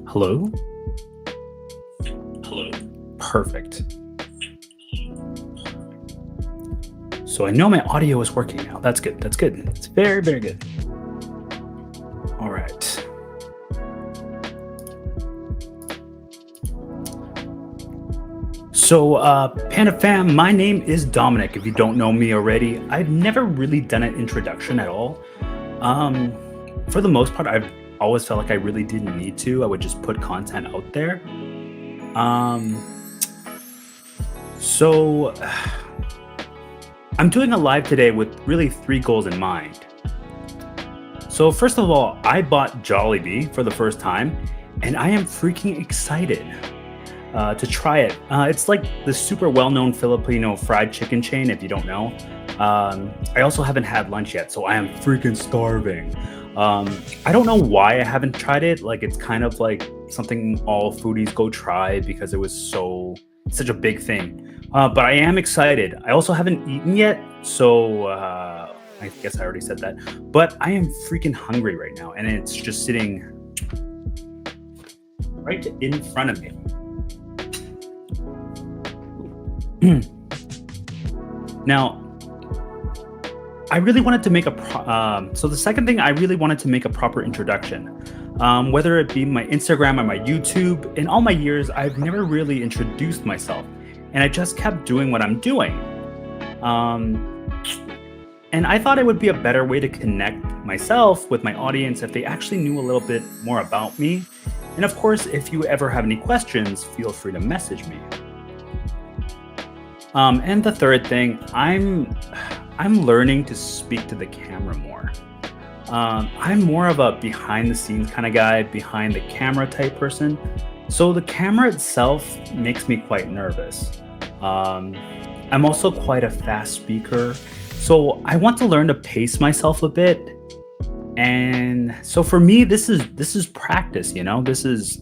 Hello? Hello. Perfect. So I know my audio is working now. That's good. That's good. It's very, very good. All right. So, Panda fam, my name is Dominic. If you don't know me already, I've never really done an introduction at all. For the most part, I've always felt like I really didn't need to. I would just put content out there. Um, so I'm doing a live today with really three goals in mind. So first of all, I bought Jollibee for the first time, and I am freaking excited to try it. It's like the super well-known Filipino fried chicken chain, if you don't know. I also haven't had lunch yet, so I am freaking starving. I don't know why I haven't tried it. Like, it's kind of like something all foodies go try because it was such a big thing. But I am excited. I also haven't eaten yet, so I guess I already said that. But I am freaking hungry right now, and it's just sitting right in front of me. Now, I really wanted to make so the second thing, I really wanted to make a proper introduction. Whether it be my Instagram or my YouTube, in all my years, I've never really introduced myself, and I just kept doing what I'm doing. And I thought it would be a better way to connect myself with my audience if they actually knew a little bit more about me. And of course, if you ever have any questions, feel free to message me. And the third thing, I'm learning to speak to the camera more. I'm more of a behind the scenes kind of guy, behind the camera type person. So the camera itself makes me quite nervous. I'm also quite a fast speaker. So I want to learn to pace myself a bit. And so for me, this is practice, This is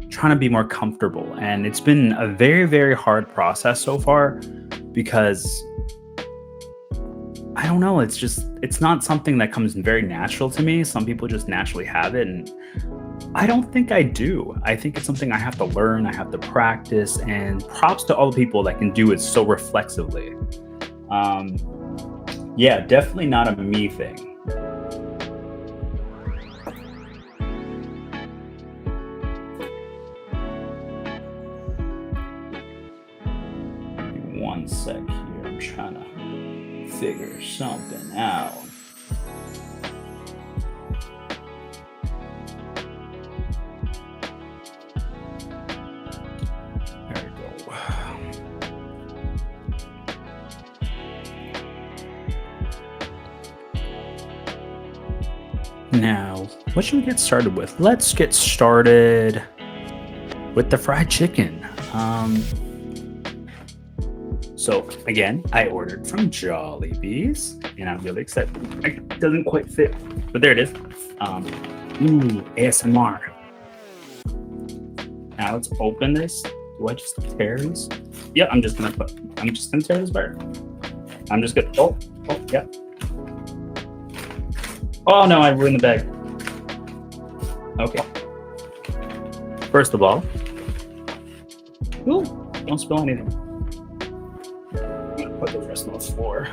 trying to be more comfortable, and it's been a very, very hard process so far because I don't know, it's not something that comes very natural to me. Some people just naturally have it, and I don't think I do. I think it's something I have to learn, I have to practice, and props to all the people that can do it so reflexively. Yeah, definitely not a me thing. One sec here. I'm trying to figure something out. There we go. Now, what should we get started with? Let's get started with the fried chicken. So again, I ordered from Jollibees, and I'm really excited. It doesn't quite fit, but there it is. ASMR. Now let's open this. Do I just tear these? Yeah, I'm just gonna tear this apart. I'm just gonna. Oh, yeah. Oh no, I ruined the bag. Okay. First of all, ooh, don't spill anything. Put the rest on the floor.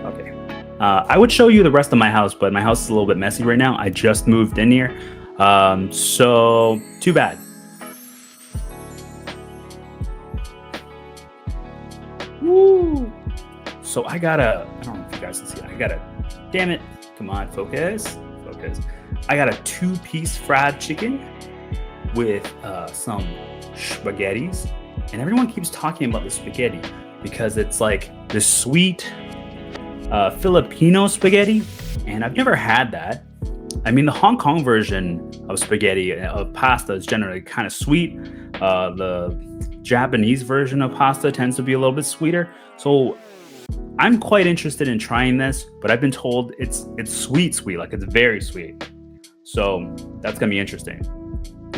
Okay. I would show you the rest of my house, but my house is a little bit messy right now. I just moved in here. So too bad. Woo! So I don't know if you guys can see it. Damn it. Come on, focus. I got a 2-piece fried chicken with some spaghettis, and everyone keeps talking about the spaghetti because it's like this sweet Filipino spaghetti, and I've never had that. I mean, the Hong Kong version of spaghetti, of pasta, is generally kind of sweet. The Japanese version of pasta tends to be a little bit sweeter. So I'm quite interested in trying this, but I've been told it's sweet, like it's very sweet. So that's gonna be interesting.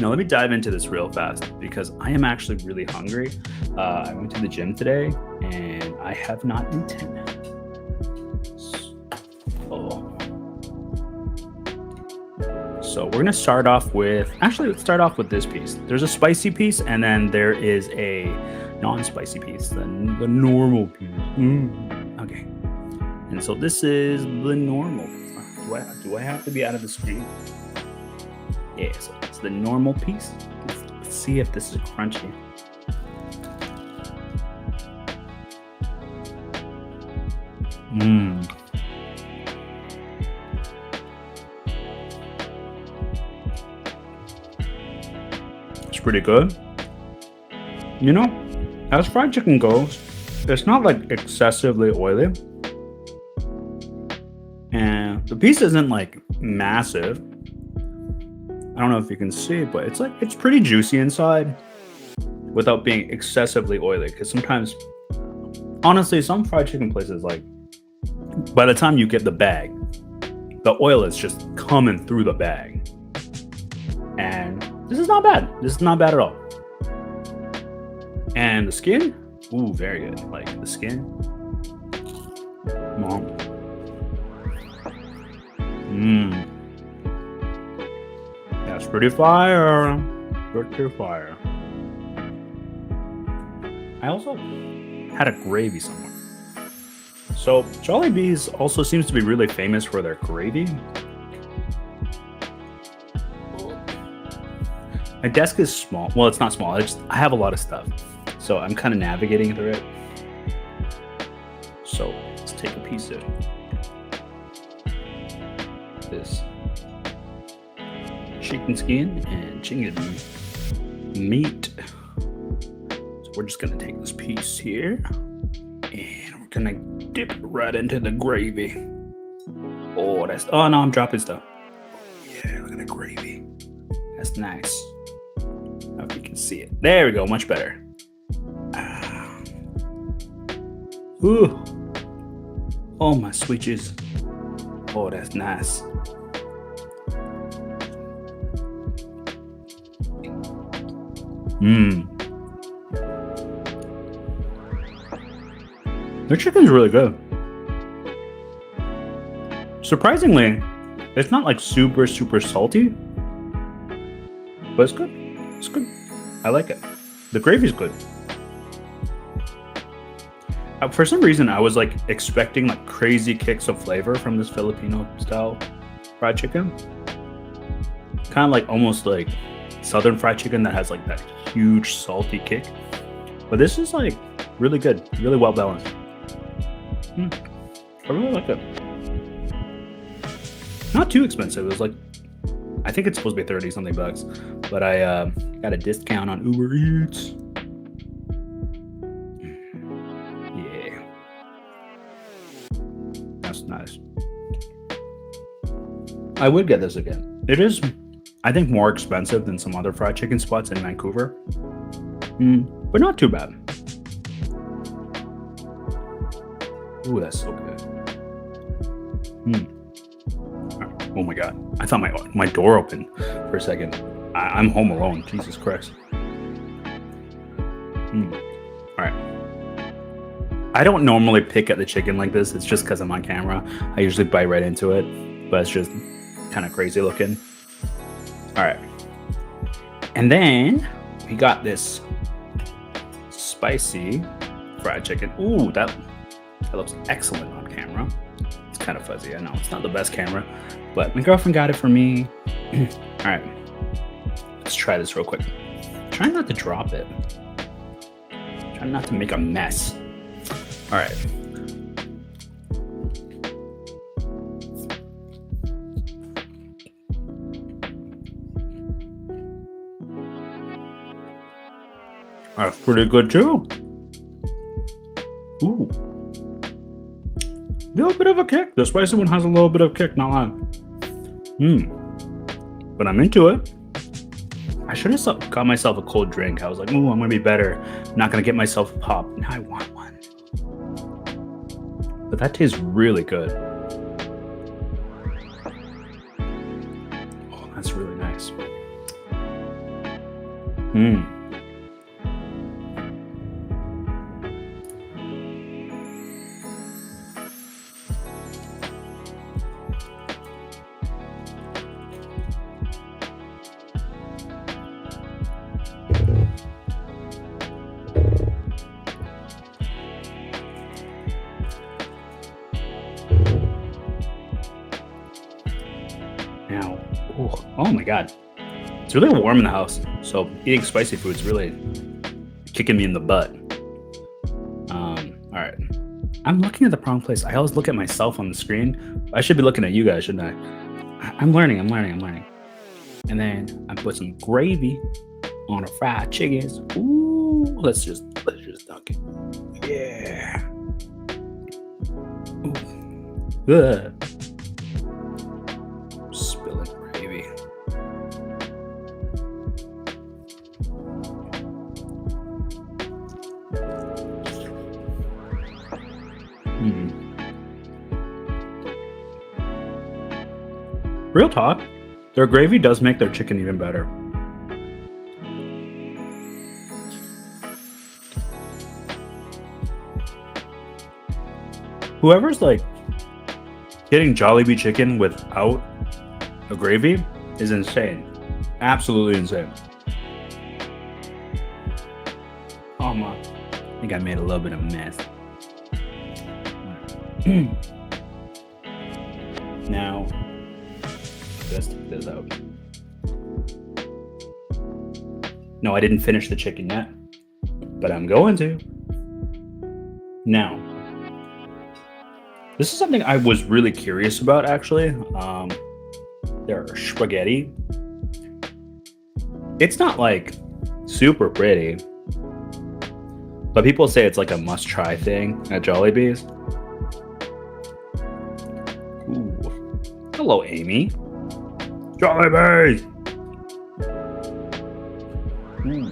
Now, let me dive into this real fast because I am actually really hungry. I went to the gym today and I have not eaten. Oh. So we're gonna start off with, actually, let's start off with this piece. There's a spicy piece, and then there is a non-spicy piece, the normal piece. Okay. And so this is the normal. Do I have to be out of the screen? Yeah, so it's the normal piece. Let's see if this is crunchy. It's pretty good. You know, as fried chicken goes, it's not like excessively oily. And the piece isn't like massive. I don't know if you can see, but it's pretty juicy inside without being excessively oily. Because sometimes, honestly, some fried chicken places, like, by the time you get the bag, the oil is just coming through the bag. And this is not bad. This is not bad at all. And the skin, ooh, very good. Like the skin. Mom. That's pretty fire. Pretty fire. I also had a gravy somewhere. So Jollibees also seems to be really famous for their gravy. My desk is small. Well, it's not small. I have a lot of stuff. So I'm kind of navigating through it. So let's take a piece of this chicken skin and chicken meat. So we're just gonna take this piece here and we're gonna dip it right into the gravy. Oh no, I'm dropping stuff. Yeah, look at the gravy. That's nice. I hope you can see it. There we go, much better. Ooh. Oh, my sweet juice. Oh, that's nice. Their chicken's really good. Surprisingly, it's not like super salty, but it's good. It's good. I like it. The gravy's good. For some reason, I was like expecting like crazy kicks of flavor from this Filipino style fried chicken. Kind of like almost like Southern fried chicken that has like that huge salty kick. But this is like really good, really well balanced. I really like it. Not too expensive. It was like, I think it's supposed to be 30 something bucks, but I got a discount on Uber Eats. Yeah, that's nice. I would get this again. It is, I think, more expensive than some other fried chicken spots in Vancouver, but not too bad. Ooh, that's so good. Oh my god, I thought my door opened for a second. I'm home alone. Jesus Christ. All right. I don't normally pick at the chicken like this. It's just because I'm on camera. I usually bite right into it, but it's just kind of crazy looking. All right. And then we got this spicy fried chicken. Ooh, that looks excellent on camera. It's kind of fuzzy. I know it's not the best camera, but my girlfriend got it for me. All right. Let's try this real quick. Try not to drop it. Try not to make a mess. All right. That's pretty good too. Ooh. A little bit of a kick. The spicy one has a little bit of kick, not lying. But I'm into it. I should have got myself a cold drink. I was like, ooh, I'm gonna be better. I'm not gonna get myself a pop. Now I want one. But that tastes really good. Oh, that's really nice. Now, oh my god, it's really warm in the house, so eating spicy food is really kicking me in the butt. All right, I'm looking at the wrong place. I always look at myself on the screen. I should be looking at you guys, shouldn't I? I'm learning. And then I put some gravy on the fried chickens. Ooh, let's just dunk it. Yeah. Ooh. Ugh. Spilling gravy. Real talk, their gravy does make their chicken even better. Whoever's like getting Jollibee chicken without a gravy is insane. Absolutely insane. Oh my, I think I made a little bit of a mess. Now, let's take this out. No, I didn't finish the chicken yet, but I'm going to. Now, this is something I was really curious about, actually. Their spaghetti. It's not like super pretty, but people say it's like a must-try thing at Jollibees. Ooh. Hello, Amy. Jollibees! Ooh.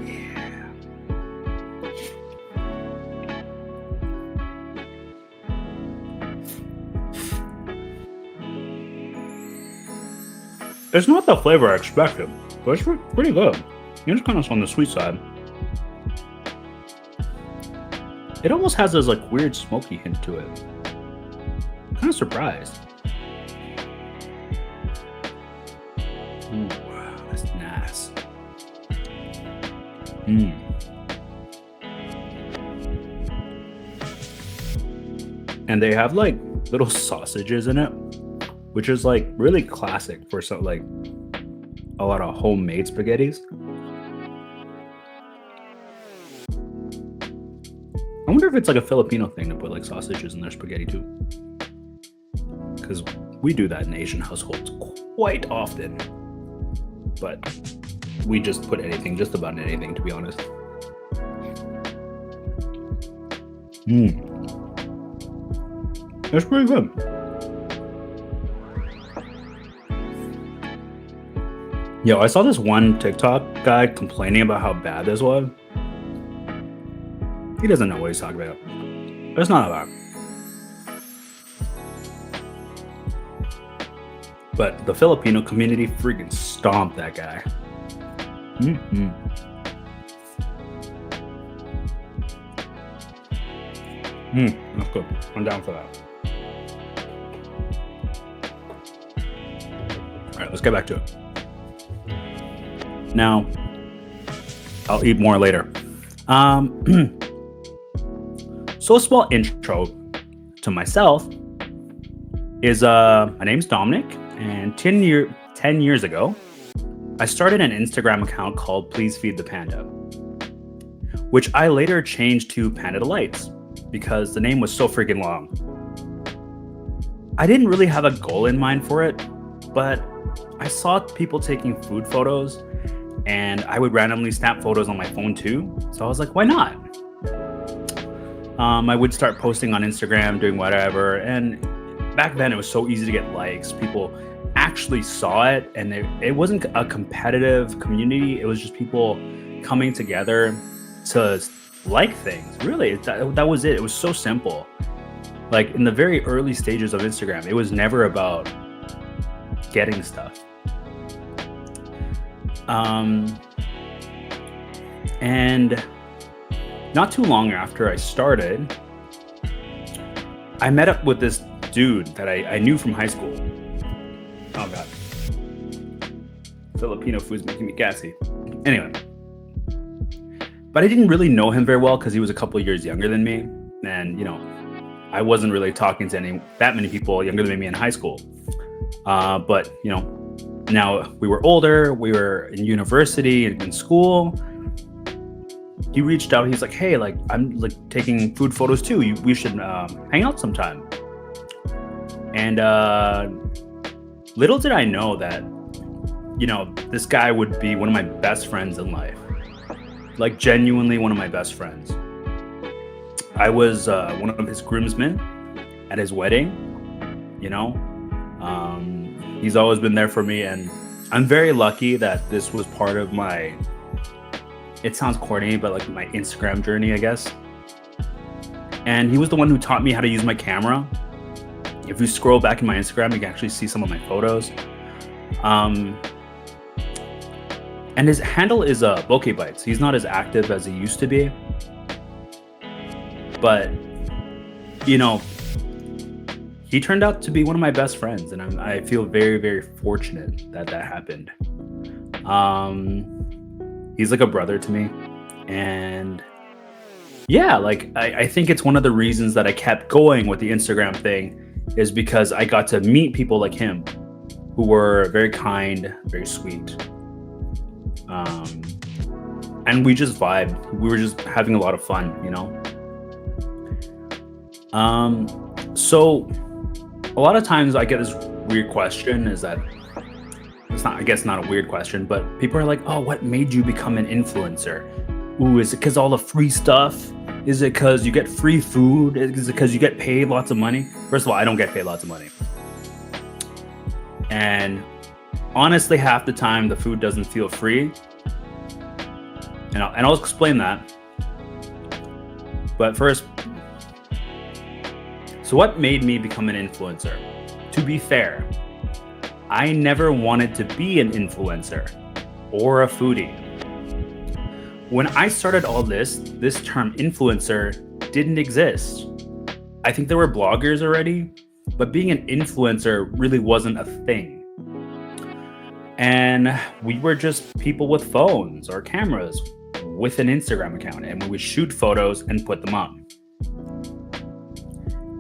Yeah. It's not the flavor I expected, but it's pretty good. It's kind of on the sweet side. It almost has this like weird smoky hint to it. Kind of surprised. Ooh, that's nice. And they have like little sausages in it, which is like really classic for some like a lot of homemade spaghettis. I wonder if it's like a Filipino thing to put like sausages in their spaghetti too, because we do that in Asian households quite often. But we just put anything, just about anything, to be honest. That's pretty good. Yo, I saw this one TikTok guy complaining about how bad this was. He doesn't know what he's talking about. It's not about. But the Filipino community freaking stomped that guy. That's good. I'm down for that. All right, let's get back to it. Now, I'll eat more later. So a small intro to myself is my name's Dominic, and 10 years ago, I started an Instagram account called Please Feed the Panda, which I later changed to Panda.Dlights because the name was so freaking long. I didn't really have a goal in mind for it, but I saw people taking food photos, and I would randomly snap photos on my phone too. So I was like, why not? I would start posting on Instagram, doing whatever. And back then it was so easy to get likes. People actually saw it, and it wasn't a competitive community. It was just people coming together to like things. Really, that was it. It was so simple. Like in the very early stages of Instagram, it was never about getting stuff. And not too long after I started, I met up with this dude that I knew from high school. Oh God. Filipino food's making me gassy. Anyway. But I didn't really know him very well because he was a couple years younger than me. And, I wasn't really talking to that many people younger than me in high school. But now we were older, we were in university and in school. He reached out. He's like, "Hey, like I'm like taking food photos too. We should hang out sometime." And little did I know that this guy would be one of my best friends in life. Like genuinely one of my best friends. I was one of his groomsmen at his wedding. He's always been there for me, and I'm very lucky that this was part of my, it sounds corny, but like my Instagram journey, I guess. And he was the one who taught me how to use my camera. If you scroll back in my Instagram, you can actually see some of my photos. And his handle is Jollibees. He's not as active as he used to be. But, he turned out to be one of my best friends. And I feel very, very fortunate that happened. He's like a brother to me. And yeah, like I think it's one of the reasons that I kept going with the Instagram thing is because I got to meet people like him who were very kind, very sweet. And we just vibed. We were just having a lot of fun, So a lot of times I get this weird question is that it's not, I guess not a weird question, but people are like, "Oh, what made you become an influencer? Ooh, is it because all the free stuff? Is it because you get free food? Is it because you get paid lots of money?" First of all, I don't get paid lots of money. And honestly, half the time the food doesn't feel free. And I'll explain that. But first, so what made me become an influencer? To be fair, I never wanted to be an influencer or a foodie. When I started all this term influencer didn't exist. I think there were bloggers already, but being an influencer really wasn't a thing. And we were just people with phones or cameras with an Instagram account, and we would shoot photos and put them up.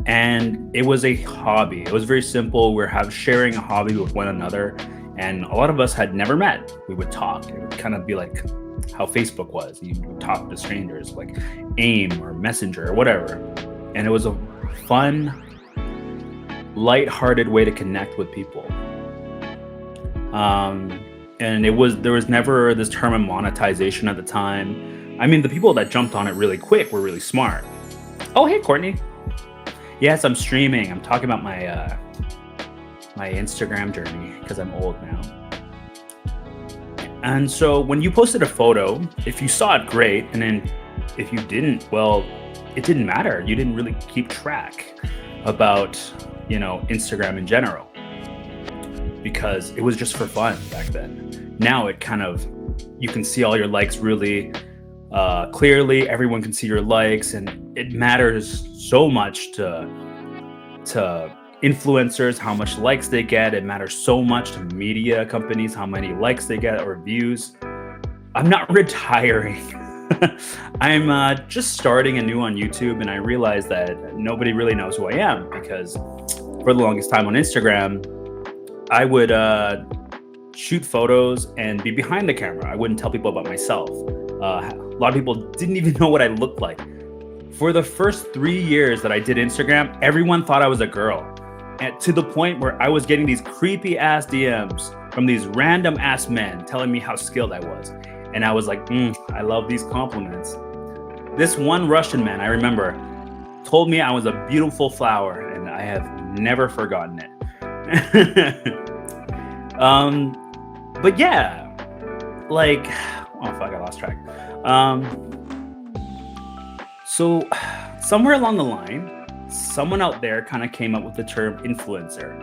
And it was a hobby. It was very simple. We were sharing a hobby with one another, and a lot of us had never met. We would talk. It would kind of be like how Facebook was. You would talk to strangers like AIM or Messenger or whatever. And it was a fun, light-hearted way to connect with people. And there was never this term of monetization at the time. I mean, the people that jumped on it really quick were really smart. Oh, hey, Courtney. Yes, I'm streaming. I'm talking about my my Instagram journey because I'm old now. And so when you posted a photo, if you saw it, great. And then if you didn't, well, it didn't matter. You didn't really keep track about, Instagram in general because it was just for fun back then. Now it kind of, you can see all your likes really clearly. Everyone can see your likes, and it matters so much to influencers how much likes they get. It matters so much to media companies how many likes they get or views. I'm not retiring. I'm just starting anew on YouTube, and I realized that nobody really knows who I am because for the longest time on Instagram, I would shoot photos and be behind the camera. I wouldn't tell people about myself. A lot of people didn't even know what I looked like. For the first 3 years that I did Instagram, everyone thought I was a girl. And to the point where I was getting these creepy ass DMs from these random ass men telling me how skilled I was. And I was like, I love these compliments. This one Russian man, I remember, told me I was a beautiful flower, and I have never forgotten it. But yeah, like, oh fuck, I lost track. So somewhere along the line, someone out there kind of came up with the term influencer,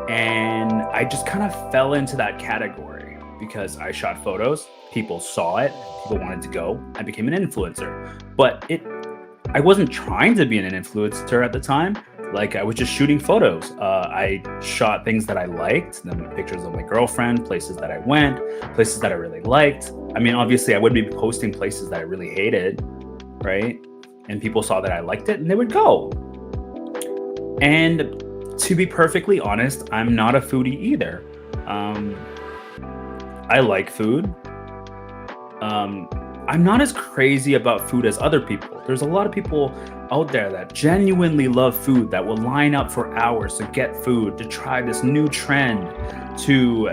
and I just kind of fell into that category because I shot photos, people saw it, people wanted to go, I became an influencer. But I wasn't trying to be an influencer at the time. Like, I was just shooting photos. I shot things that I liked, then pictures of my girlfriend, places that I went, places that I really liked. I mean, obviously I wouldn't be posting places that I really hated, right? And people saw that I liked it and they would go. And To be perfectly honest, I'm not a foodie either. Um, I like food. Um, I'm not as crazy about food as other people. There's a lot of people out there that genuinely love food that will line up for hours to get food, to try this new trend, to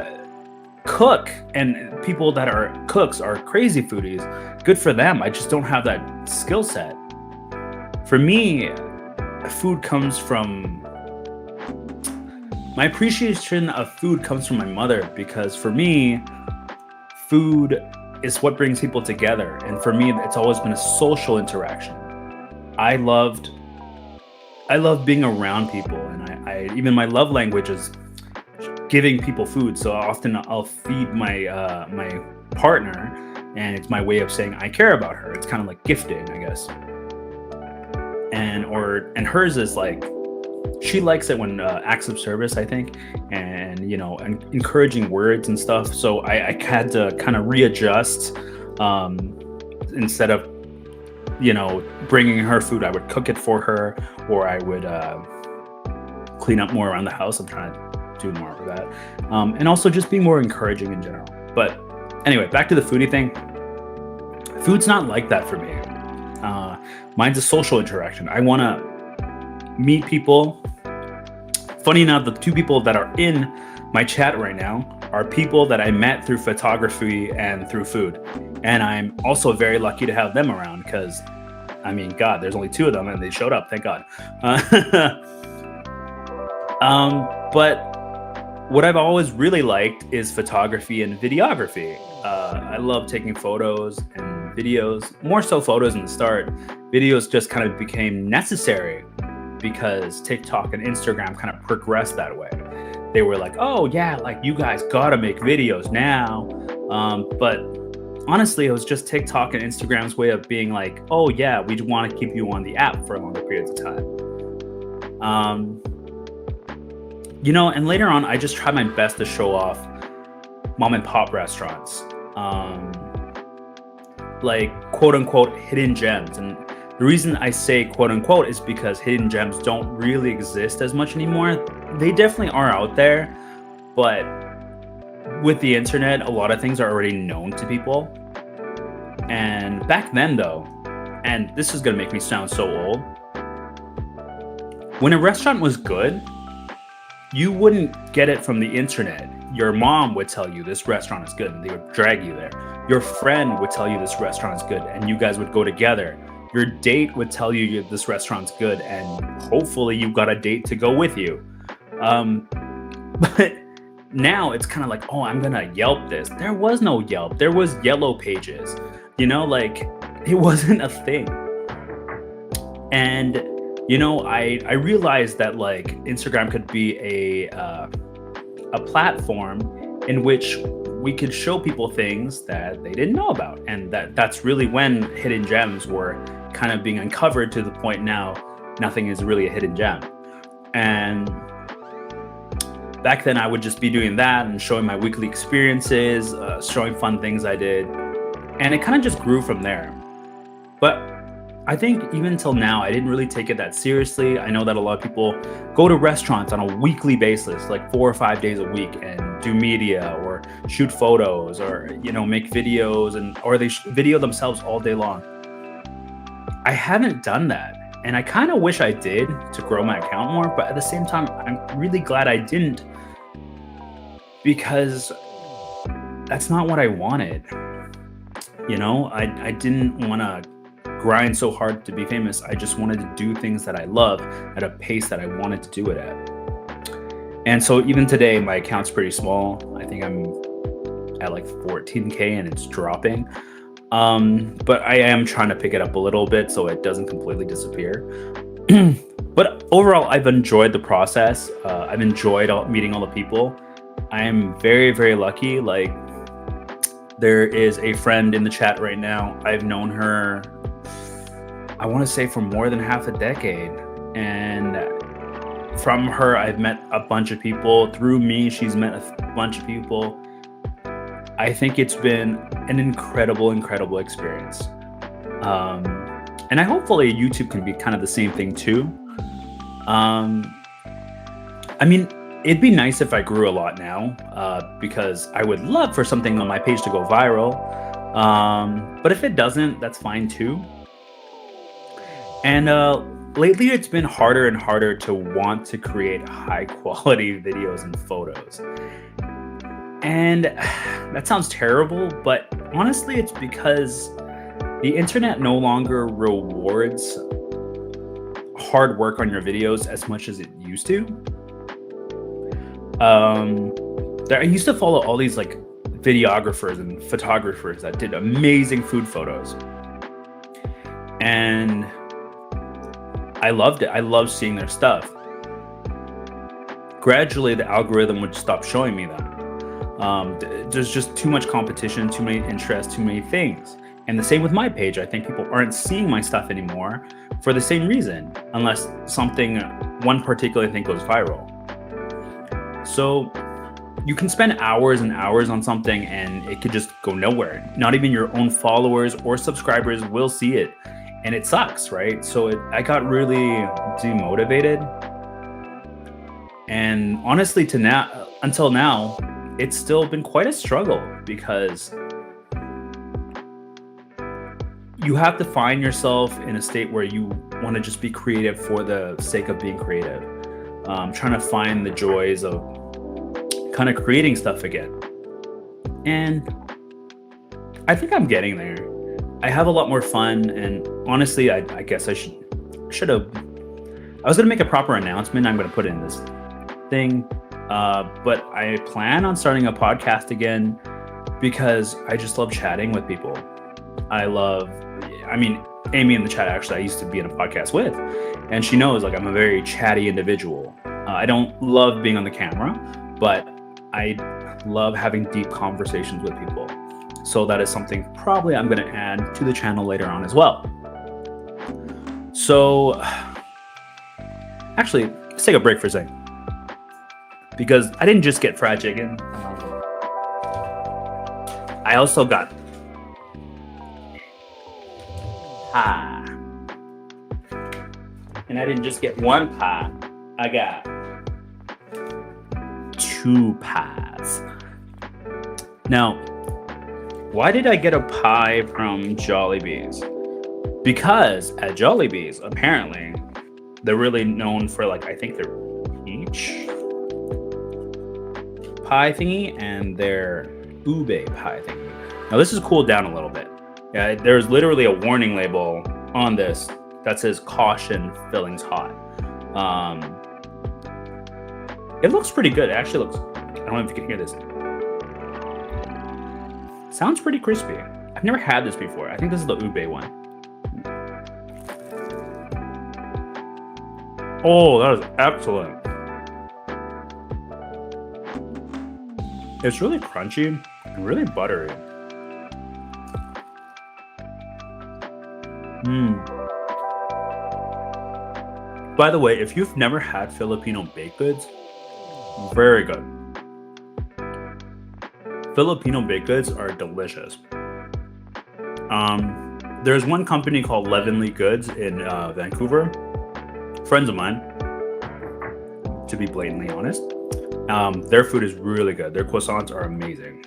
cook. And people that are cooks are crazy foodies. Good for them. I just don't have that skill set. For me, food comes from my appreciation of food comes from my mother, because for me, food is what brings people together. And for me, it's always been a social interaction. I loved I love being around people, and I even my love language is giving people food. So often I'll feed my partner, and it's my way of saying I care about her. It's kind of like gifting, I guess. And hers is like, she likes it when acts of service, I think, and and encouraging words and stuff. So I had to kind of readjust. Instead of bringing her food, I would cook it for her, or I would clean up more around the house. I'm trying to do more of that, and also just be more encouraging in general. But anyway, back to the foodie thing. Food's not like that for me. Mine's a social interaction. I want to meet people. Funny enough, the two people that are in my chat right now are people that I met through photography and through food. And I'm also very lucky to have them around, because, I mean, God, there's only two of them and they showed up, thank God. But what I've always really liked is photography and videography. I love taking photos and videos, more so photos in the start. Videos just kind of became necessary because TikTok and Instagram kind of progressed that way. They were like, oh yeah, like you guys gotta make videos now. But honestly, it was just TikTok and Instagram's way of being like, oh yeah, we want to keep you on the app for longer periods of time. And later on, I just tried my best to show off mom and pop restaurants, like quote unquote hidden gems. And the reason I say quote unquote is because hidden gems don't really exist as much anymore. They definitely are out there, but with the internet, a lot of things are already known to people. And back then though, and this is gonna make me sound so old, when a restaurant was good, you wouldn't get it from the internet. Your mom would tell you this restaurant is good, and they would drag you there. Your friend would tell you this restaurant is good, and you guys would go together. Your date would tell you this restaurant's good, and hopefully you got a date to go with you. But now it's kind of like, oh, I'm gonna Yelp this. There was no Yelp. There was Yellow Pages. Like it wasn't a thing. And I realized that like Instagram could be a platform in which we could show people things that they didn't know about, and that's really when hidden gems were kind of being uncovered, to the point now nothing is really a hidden gem. And back then I would just be doing that and showing my weekly experiences, showing fun things I did, and it kind of just grew from there. But I think even till now, I didn't really take it that seriously. I know that a lot of people go to restaurants on a weekly basis, like 4 or 5 days a week, and do media or shoot photos, or make videos, or they video themselves all day long. I haven't done that, and I kind of wish I did to grow my account more. But at the same time, I'm really glad I didn't, because that's not what I wanted. I didn't want to grind so hard to be famous. I just wanted to do things that I love at a pace that I wanted to do it at. And so even today, my account's pretty small. I think I'm at like 14K and it's dropping. But I am trying to pick it up a little bit so it doesn't completely disappear. But overall, I've enjoyed the process. I've enjoyed meeting all the people. I am very, very lucky. Like, there is a friend in the chat right now. I've known her, I want to say, for more than half a decade. And from her, I've met a bunch of people. Through me, she's met a bunch of people. I think it's been an incredible, incredible experience. And hopefully YouTube can be kind of the same thing too. I mean, it'd be nice if I grew a lot now, because I would love for something on my page to go viral. But if it doesn't, that's fine too. And lately, it's been harder and harder to want to create high quality videos and photos. And that sounds terrible, but honestly, it's because the internet no longer rewards hard work on your videos as much as it used to. I used to follow all these like videographers and photographers that did amazing food photos, and I loved it. I loved seeing their stuff. Gradually, the algorithm would stop showing me that. There's just too much competition, too many interests, too many things. And the same with my page. I think people aren't seeing my stuff anymore for the same reason, unless something, one particular thing goes viral. So you can spend hours and hours on something and it could just go nowhere. Not even your own followers or subscribers will see it. And it sucks, right? So I got really demotivated. And honestly, until now, it's still been quite a struggle because you have to find yourself in a state where you want to just be creative for the sake of being creative. Trying to find the joys of kind of creating stuff again. And I think I'm getting there. I have a lot more fun, and honestly, I guess I should have. I was gonna make a proper announcement. I'm gonna put it in this thing, but I plan on starting a podcast again because I just love chatting with people. I mean, Amy in the chat, actually, I used to be in a podcast with, and she knows like I'm a very chatty individual. I don't love being on the camera, but I love having deep conversations with people. So that is something probably I'm going to add to the channel later on as well. So actually, let's take a break for a second, because I didn't just get fried chicken. I also got pie. And I didn't just get one pie, I got 2 pies. Now, why did I get a pie from Jollibees? Because at Jollibees, apparently, they're really known for, like, I think their peach pie thingy and their ube pie thingy. Now, this is cooled down a little bit. Yeah, there's literally a warning label on this that says caution, fillings hot. It looks pretty good. It actually looks, I don't know if you can hear this. Sounds pretty crispy. I've never had this before. I think this is the ube one. Oh, that is excellent. It's really crunchy and really buttery. By the way, if you've never had Filipino baked goods, very good. Filipino baked goods are delicious. There's one company called Leavenly Goods in Vancouver. Friends of mine, to be blatantly honest. Their food is really good. Their croissants are amazing.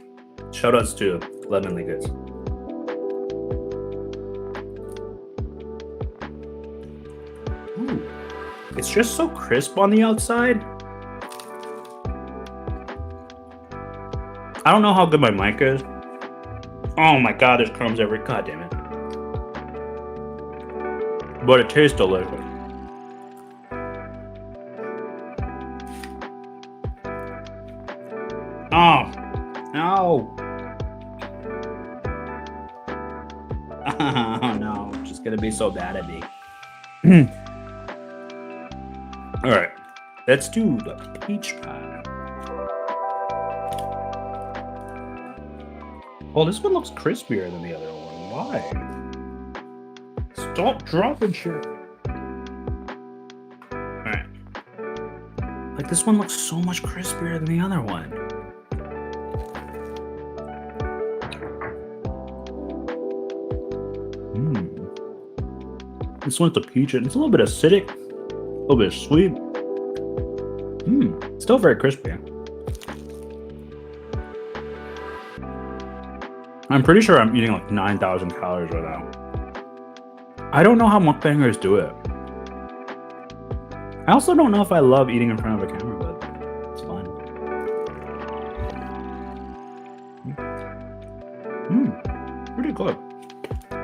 Shout outs to Leavenly Goods. Ooh, it's just so crisp on the outside. I don't know how good my mic is. Oh my god, there's crumbs every. God damn it. But it tastes delicious. Oh, no. Oh no, it's just gonna be so bad at me. All right, let's do the peach pie. Oh, this one looks crispier than the other one. Why? Stop dropping shit. All right. Like, this one looks so much crispier than the other one. This one's the peach, and it's a little bit acidic, a little bit sweet. still very crispy. I'm pretty sure I'm eating like 9,000 calories right now. I don't know how mukbangers do it. I also don't know if I love eating in front of a camera, but it's fun. Pretty good.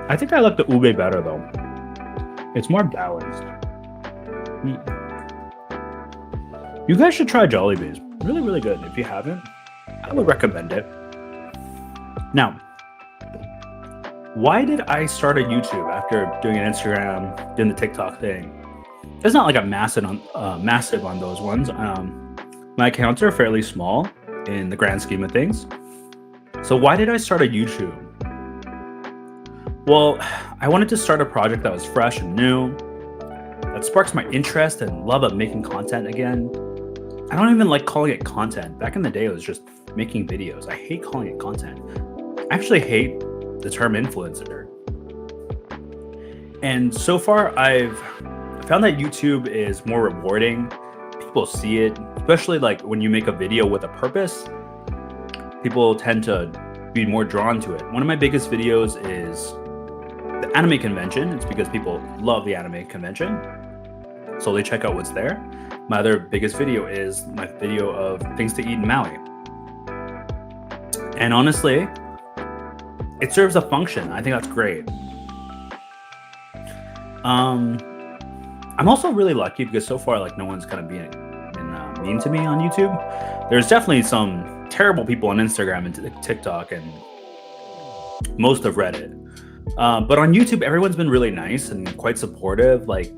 I think I like the ube better though. It's more balanced. You guys should try Jollibees. Really, really good. If you haven't, I would recommend it. Now, why did I start a YouTube after doing an Instagram, doing the TikTok thing? It's not like I'm massive on those ones. My accounts are fairly small in the grand scheme of things. So why did I start a YouTube? Well, I wanted to start a project that was fresh and new, that sparks my interest and love of making content again. I don't even like calling it content. Back in the day, it was just making videos. I hate calling it content. I actually hate the term influencer. And so far, I've found that YouTube is more rewarding. People see it, especially like when you make a video with a purpose. People tend to be more drawn to it. One of my biggest videos is the anime convention. It's because people love the anime convention, so they check out what's there. My other biggest video is my video of things to eat in Maui. And honestly, it serves a function. I think that's great. I'm also really lucky because so far, like, no one's kind of been mean to me on YouTube. There's definitely some terrible people on Instagram and TikTok and most of Reddit. But on YouTube, everyone's been really nice and quite supportive. Like,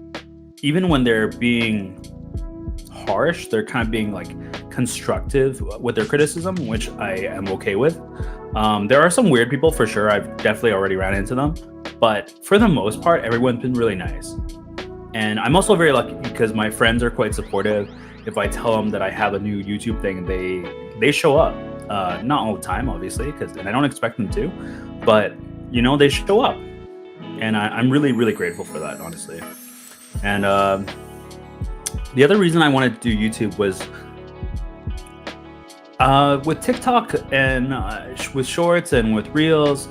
even when they're being harsh, they're kind of being like constructive with their criticism, which I am okay with. There are some weird people for sure. I've definitely already ran into them, but for the most part, everyone's been really nice. And I'm also very lucky because my friends are quite supportive. If I tell them that I have a new YouTube thing, they show up. Not all the time, obviously, and I don't expect them to, but you know, they show up, and I'm really, really grateful for that, honestly. And the other reason I wanted to do YouTube was with TikTok and with shorts and with reels,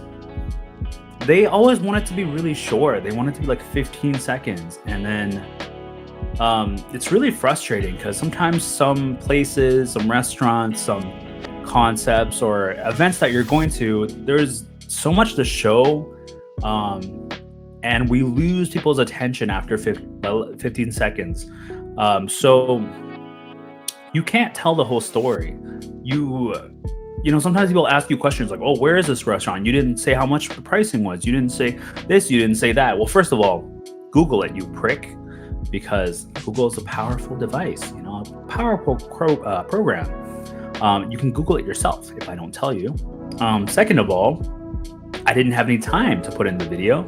they always want it to be really short. They want it to be like 15 seconds. And then it's really frustrating because sometimes some places, some restaurants, some concepts or events that you're going to, there's so much to show. And we lose people's attention after 15 seconds. So you can't tell the whole story. You know, sometimes people ask you questions like, oh, where is this restaurant? You didn't say how much the pricing was. You didn't say this, you didn't say that. Well, first of all, Google it, you prick, because Google is a powerful device, you know, a powerful program. You can Google it yourself if I don't tell you. Second of all, I didn't have any time to put in the video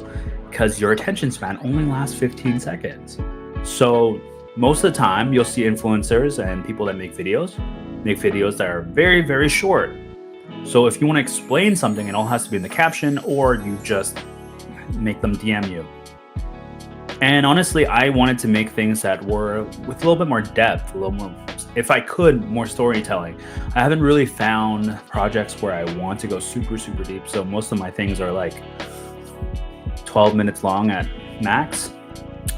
because your attention span only lasts 15 seconds. So most of the time you'll see influencers and people that make videos that are very, very short. So if you want to explain something, it all has to be in the caption, or you just make them DM you. And honestly, I wanted to make things that were with a little bit more depth, a little more, if I could, more storytelling. I haven't really found projects where I want to go super, super deep. So most of my things are like 12 minutes long at max,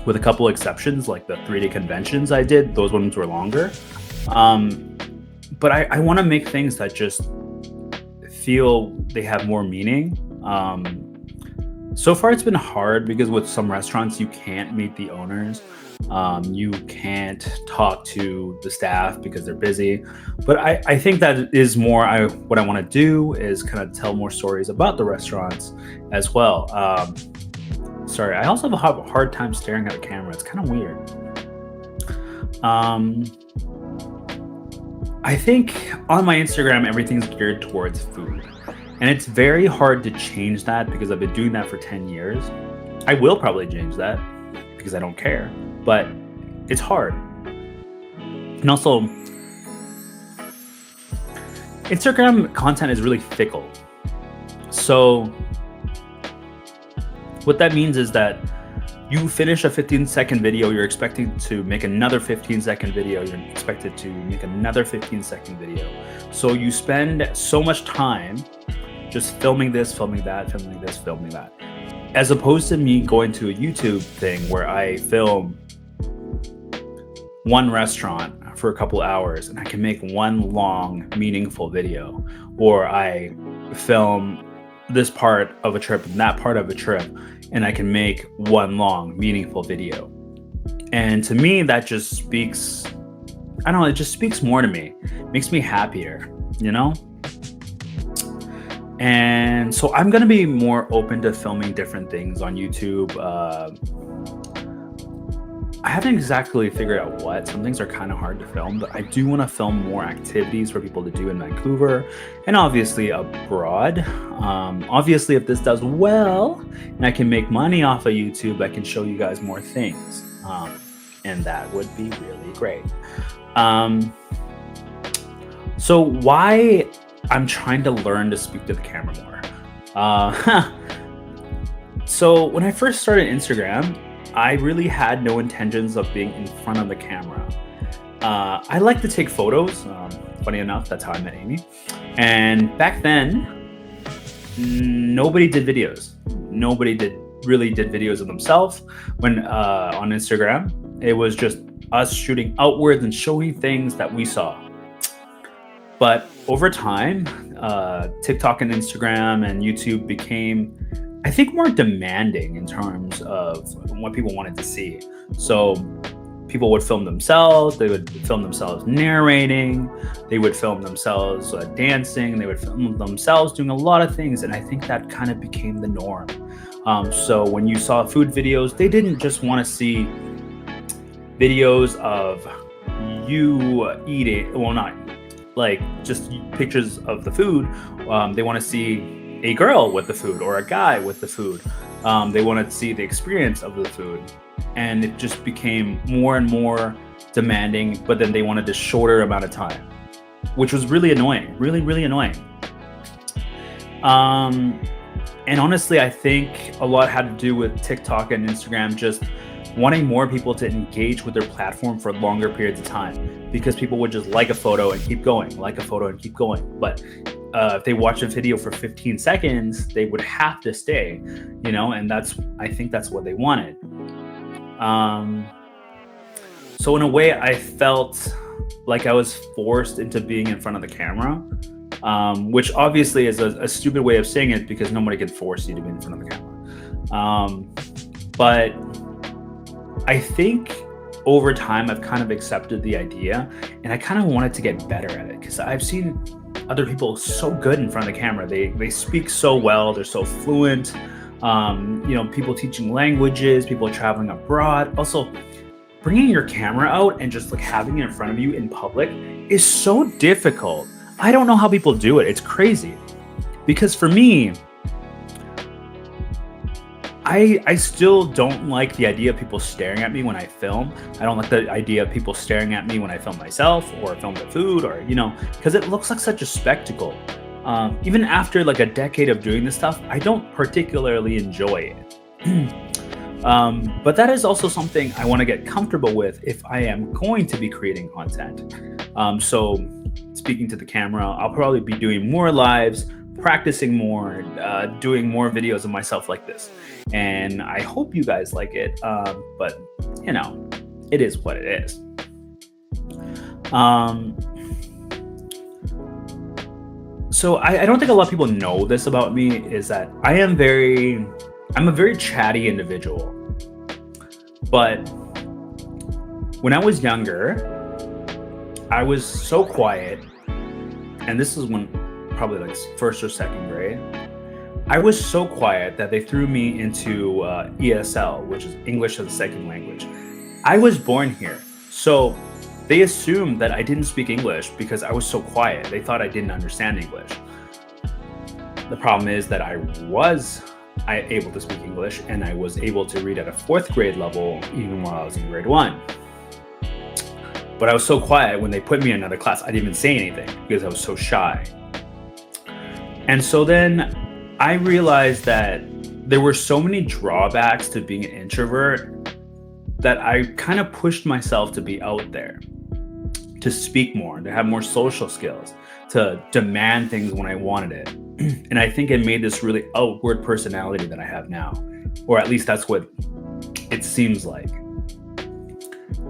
with a couple exceptions, like the 3-day conventions I did. Those ones were longer. But I want to make things that just feel they have more meaning. So far, it's been hard because with some restaurants, you can't meet the owners. You can't talk to the staff because they're busy. But I think that is more what I want to do is kind of tell more stories about the restaurants as well. Sorry, I also have a hard time staring at the camera. It's kind of weird. I think on my Instagram, everything's geared towards food. And it's very hard to change that because I've been doing that for 10 years. I will probably change that because I don't care, but it's hard. And also, Instagram content is really fickle. So what that means is that you finish a 15-second video, you're expected to make another 15-second video, you're expected to make another 15-second video. So you spend so much time just filming this, filming that, filming this, filming that, as opposed to me going to a YouTube thing where I film one restaurant for a couple hours and I can make one long, meaningful video, or I film this part of a trip and that part of a trip and I can make one long, meaningful video. And to me, that just speaks, I don't know, it just speaks more to me. It makes me happier, you know? And so I'm gonna be more open to filming different things on YouTube. I haven't exactly figured out what. Some things are kind of hard to film, but I do want to film more activities for people to do in Vancouver and obviously abroad. Obviously, if this does well and I can make money off of YouTube, I can show you guys more things. And that would be really great. So why I'm trying to learn to speak to the camera more. So when I first started Instagram, I really had no intentions of being in front of the camera. I like to take photos. Funny enough, that's how I met Amy. And back then, nobody did videos. Nobody really did videos of themselves when on Instagram. It was just us shooting outwards and showing things that we saw. But over time, TikTok and Instagram and YouTube became, I think, more demanding in terms of what people wanted to see. So people would film themselves, they would film themselves narrating, they would film themselves dancing, they would film themselves doing a lot of things. And I think that kind of became the norm. So when you saw food videos, they didn't just want to see videos of you eating, well, not like just pictures of the food. They want to see a girl with the food or a guy with the food. They wanted to see the experience of the food. And it just became more and more demanding, but then they wanted a shorter amount of time, which was really annoying, really, really annoying. And honestly, I think a lot had to do with TikTok and Instagram just wanting more people to engage with their platform for longer periods of time, because people would just like a photo and keep going, like a photo and keep going. But if they watch a video for 15 seconds, they would have to stay, you know, and I think that's what they wanted. So in a way, I felt like I was forced into being in front of the camera, which obviously is a stupid way of saying it, because nobody can force you to be in front of the camera. But I think over time, I've kind of accepted the idea, and I kind of wanted to get better at it, because I've seen other people so good in front of the camera. They speak so well. They're so fluent. You know, people teaching languages, people traveling abroad. Also, bringing your camera out and just like having it in front of you in public is so difficult. I don't know how people do it. It's crazy. Because for me, I still don't like the idea of people staring at me when I film. I don't like the idea of people staring at me when I film myself or film the food, or, you know, because it looks like such a spectacle. Even after like a decade of doing this stuff, I don't particularly enjoy it. But that is also something I want to get comfortable with if I am going to be creating content. So speaking to the camera, I'll probably be doing more lives, practicing more, doing more videos of myself like this. And I hope you guys like it. But, you know, it is what it is. So I don't think a lot of people know this about me, is that I'm a very chatty individual. But when I was younger, I was so quiet, and this is when probably like first or second grade, I was so quiet that they threw me into ESL, which is English as a second language. I was born here, so they assumed that I didn't speak English because I was so quiet. They thought I didn't understand English. The problem is that I was able to speak English, and I was able to read at a 4th grade level even while I was in grade 1. But I was so quiet when they put me in another class, I didn't even say anything because I was so shy. And so then I realized that there were so many drawbacks to being an introvert that I kind of pushed myself to be out there, to speak more, to have more social skills, to demand things when I wanted it. And I think it made this really outward personality that I have now, or at least that's what it seems like.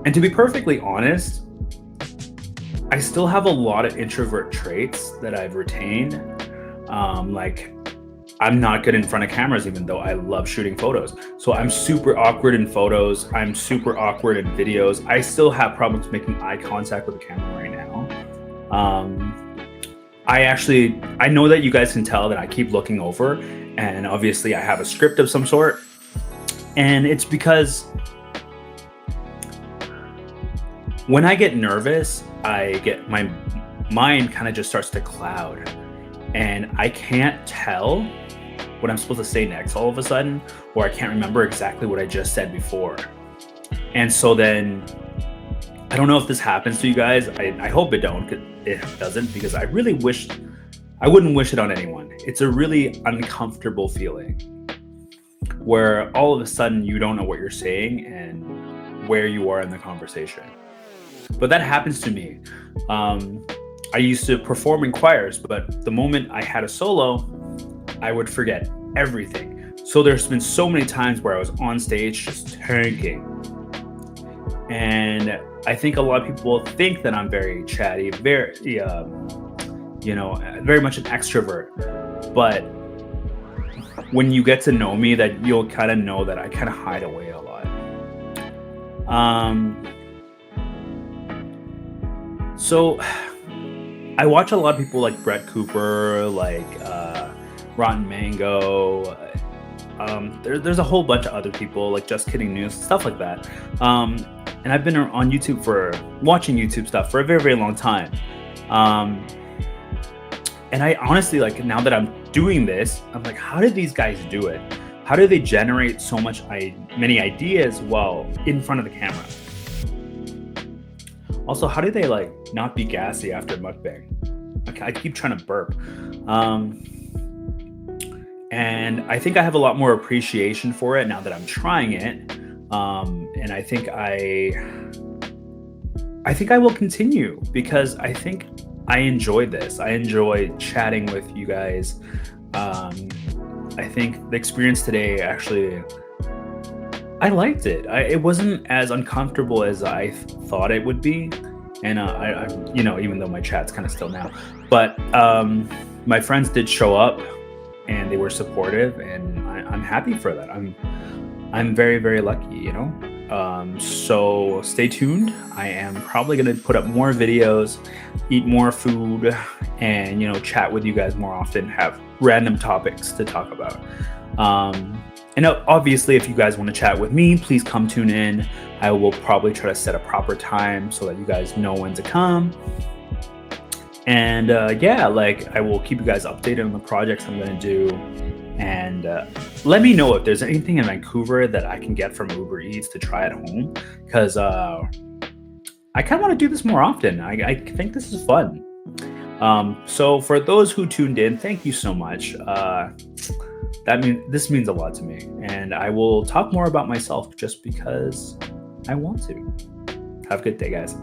And to be perfectly honest, I still have a lot of introvert traits that I've retained. Like, I'm not good in front of cameras, even though I love shooting photos. So I'm super awkward in photos. I'm super awkward in videos. I still have problems making eye contact with the camera right now. I know that you guys can tell that I keep looking over, and obviously I have a script of some sort. And it's because when I get nervous, my mind kind of just starts to cloud, and I can't tell what I'm supposed to say next all of a sudden, or I can't remember exactly what I just said before. And so then, I don't know if this happens to you guys. I hope it doesn't, because I wouldn't wish it on anyone. It's a really uncomfortable feeling where all of a sudden you don't know what you're saying and where you are in the conversation. But that happens to me. I used to perform in choirs, but the moment I had a solo, I would forget everything. So there's been so many times where I was on stage just tanking. And I think a lot of people think that I'm very chatty, very much an extrovert. But when you get to know me, that you'll kind of know that I kind of hide away a lot. So I watch a lot of people like Brett Cooper, like Rotten Mango. There's a whole bunch of other people like Just Kidding News, stuff like that. And I've been on YouTube watching YouTube stuff for a very, very long time. And I honestly, like, now that I'm doing this, I'm like, how did these guys do it? How do they generate so many ideas while in front of the camera? Also, how do they like not be gassy after mukbang? I keep trying to burp. And I think I have a lot more appreciation for it now that I'm trying it. And I think I will continue, because I think I enjoy this. I enjoy chatting with you guys. I think the experience today, actually, I liked it. It wasn't as uncomfortable as I thought it would be. And I even though my chat's kind of still now, but my friends did show up and they were supportive, and I'm happy for that. I'm very, very lucky, So stay tuned. I am probably going to put up more videos, eat more food, and, chat with you guys more often, have random topics to talk about. And obviously, if you guys want to chat with me, please come tune in. I will probably try to set a proper time so that you guys know when to come. And I will keep you guys updated on the projects I'm going to do. And let me know if there's anything in Vancouver that I can get from Uber Eats to try at home, because I kind of want to do this more often. I think this is fun. So for those who tuned in, thank you so much. This means a lot to me, and I will talk more about myself just because I want to. Have a good day, guys.